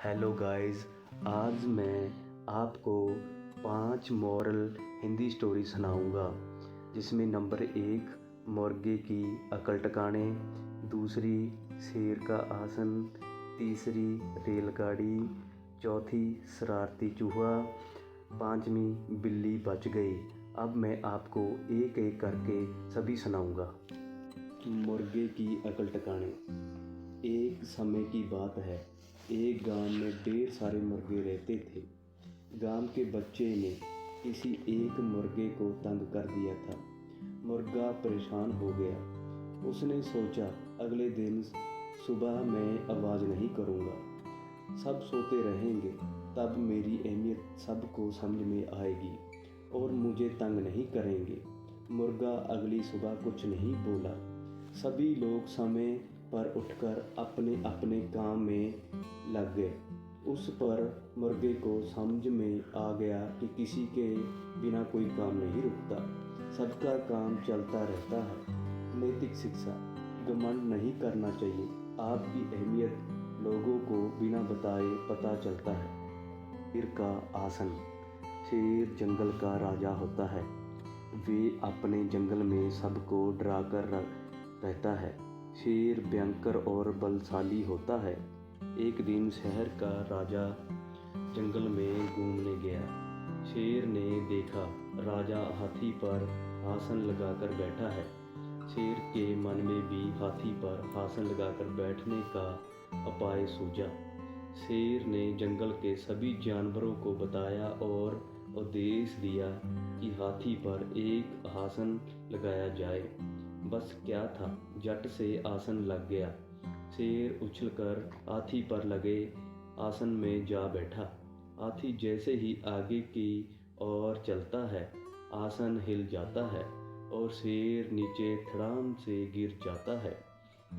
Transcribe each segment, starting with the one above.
Hello guys, आज मैं आपको 5 मॉरल हिंदी स्टोरी सुनाऊंगा, जिसमें नंबर 1 मुर्गे की अकल टकाने, दूसरी शेर का आसन, तीसरी रेलगाड़ी, चौथी शरारती चूहा, पांचवी बिल्ली बच गई। अब मैं आपको एक एक करके सभी सुनाऊंगा। मुर्गे की अकल टकाने। एक समय की बात है, एक गांव में ढेर सारे मुर्गे रहते थे। गांव के बच्चे ने किसी एक मुर्गे को तंग कर दिया था। मुर्गा परेशान हो गया। उसने सोचा, अगले दिन सुबह मैं आवाज़ नहीं करूँगा, सब सोते रहेंगे, तब मेरी अहमियत सबको समझ में आएगी और मुझे तंग नहीं करेंगे। मुर्गा अगली सुबह कुछ नहीं बोला। सभी लोग समय पर उठकर अपने अपने काम में लग गए। उस पर मुर्गे को समझ में आ गया कि किसी के बिना कोई काम नहीं रुकता, सबका काम चलता रहता है। नैतिक शिक्षा। घमंड नहीं करना चाहिए। आपकी अहमियत लोगों को बिना बताए पता चलता है। शेर का आसन। शेर जंगल का राजा होता है। वे अपने जंगल में सबको डरा कर रहता है। शेर भयंकर और बलशाली होता है। एक दिन शहर का राजा जंगल में घूमने गया। शेर ने देखा, राजा हाथी पर आसन लगाकर बैठा है। शेर के मन में भी हाथी पर आसन लगाकर बैठने का उपाय सूझा। शेर ने जंगल के सभी जानवरों को बताया और आदेश दिया कि हाथी पर एक आसन लगाया जाए। बस क्या था, झट से आसन लग गया। शेर उछलकर हाथी पर लगे आसन में जा बैठा। हाथी जैसे ही आगे की ओर चलता है, आसन हिल जाता है और शेर नीचे धड़ाम से गिर जाता है।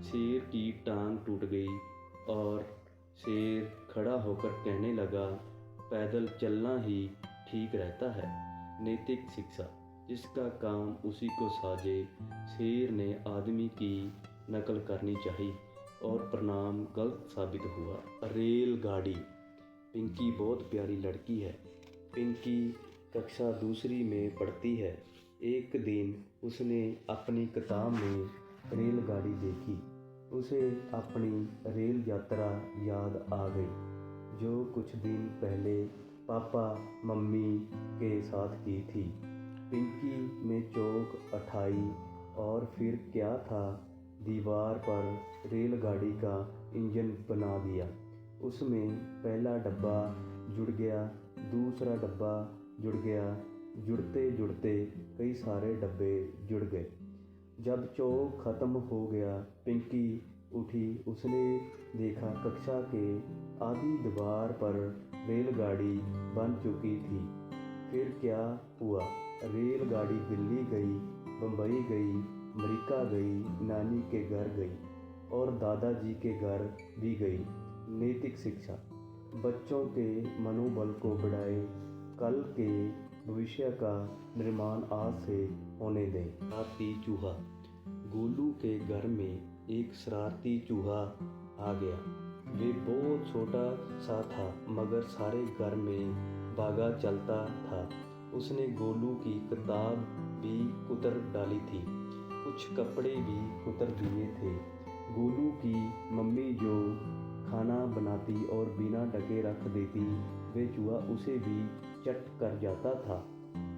शेर की टांग टूट गई और शेर खड़ा होकर कहने लगा, पैदल चलना ही ठीक रहता है। नैतिक शिक्षा। जिसका काम उसी को साजे। शेर ने आदमी की नकल करनी चाहिए और परिणाम गलत साबित हुआ। रेलगाड़ी। पिंकी बहुत प्यारी लड़की है। पिंकी कक्षा दूसरी में पढ़ती है। एक दिन उसने अपनी किताब में रेलगाड़ी देखी। उसे अपनी रेल यात्रा याद आ गई, जो कुछ दिन पहले पापा मम्मी के साथ की थी। पिंकी ने चौक उठाई और फिर क्या था, दीवार पर रेलगाड़ी का इंजन बना दिया। उसमें पहला डब्बा जुड़ गया, दूसरा डब्बा जुड़ गया, जुड़ते जुड़ते कई सारे डब्बे जुड़ गए। जब चौक खत्म हो गया, पिंकी उठी। उसने देखा कक्षा के आधी दीवार पर रेलगाड़ी बन चुकी थी। फिर क्या हुआ, रेलगाड़ी दिल्ली गई, बम्बई गई, अमेरिका गई, नानी के घर गई और दादाजी के घर भी गई। नैतिक शिक्षा। बच्चों के मनोबल को बढ़ाएं, कल के भविष्य का निर्माण आज से होने दें। शरारती चूहा। गोलू के घर में एक शरारती चूहा आ गया। वे बहुत छोटा सा था, मगर सारे घर में भागा चलता था। उसने गोलू की किताब भी कुतर डाली थी, कुछ कपड़े भी कुतर दिए थे। गोलू की मम्मी जो खाना बनाती और बिना ढके रख देती, वे चूहा उसे भी चट कर जाता था।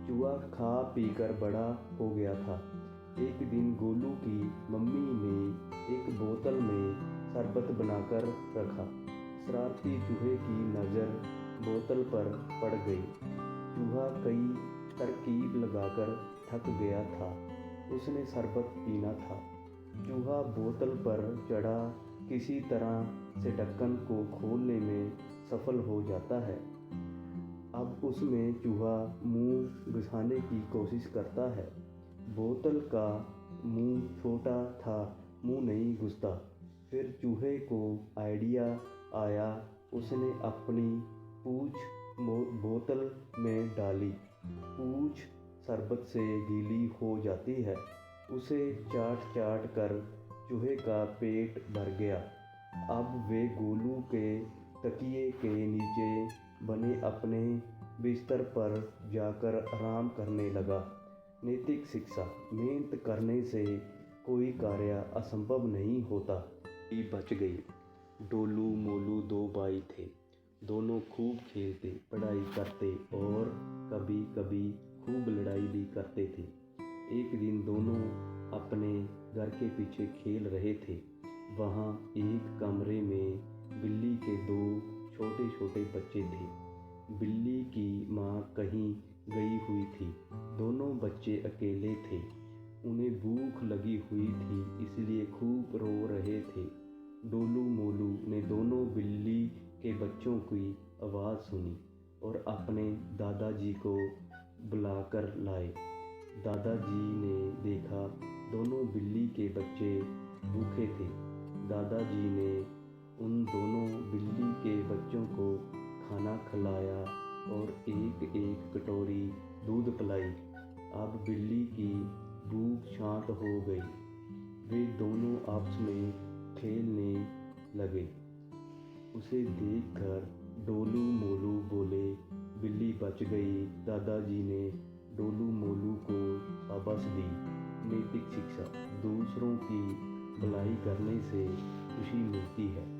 चूहा खा पीकर बड़ा हो गया था। एक दिन गोलू की मम्मी ने एक बोतल में शरबत बनाकर रखा। शरारती चूहे की नज़र बोतल पर पड़ गई। चूहा कई तरकीब लगाकर थक गया था, उसने शरबत पीना था। चूहा बोतल पर चढ़ा, किसी तरह से ढक्कन को खोलने में सफल हो जाता है। अब उसमें चूहा मुंह घुसाने की कोशिश करता है। बोतल का मुंह छोटा था, मुंह नहीं घुसता। फिर चूहे को आइडिया आया। उसने अपनी पूंछ बोतल में डाली। पूंछ शरबत से गीली हो जाती है। उसे चाट चाट कर चूहे का पेट भर गया। अब वे गोलू के तकिए के नीचे बने अपने बिस्तर पर जाकर आराम करने लगा। नैतिक शिक्षा। मेहनत करने से कोई कार्य असंभव नहीं होता। ये बच गई। डोलू मोलू दो भाई थे। दोनों खूब खेलते, पढ़ाई करते और कभी कभी खूब लड़ाई भी करते थे। एक दिन दोनों अपने घर के पीछे खेल रहे थे। वहाँ एक कमरे में बिल्ली के दो छोटे छोटे बच्चे थे। बिल्ली की माँ कहीं गई हुई थी। दोनों बच्चे अकेले थे। उन्हें भूख लगी हुई थी, इसलिए खूब रो रहे थे। डोलू मोलू ने दोनों बिल्ली के बच्चों की आवाज़ सुनी और अपने दादाजी को बुलाकर लाए। दादाजी ने देखा दोनों बिल्ली के बच्चे भूखे थे। दादाजी ने उन दोनों बिल्ली के बच्चों को खाना खिलाया और एक एक कटोरी दूध पिलाई। अब बिल्ली की भूख शांत हो गई। वे दोनों आपस में खेलने लगे। उसे देखकर डोलू मोलू बोले, बिल्ली बच गई। दादाजी ने डोलू मोलू को शाबाशी दी। नैतिक शिक्षा। दूसरों की भलाई करने से खुशी मिलती है।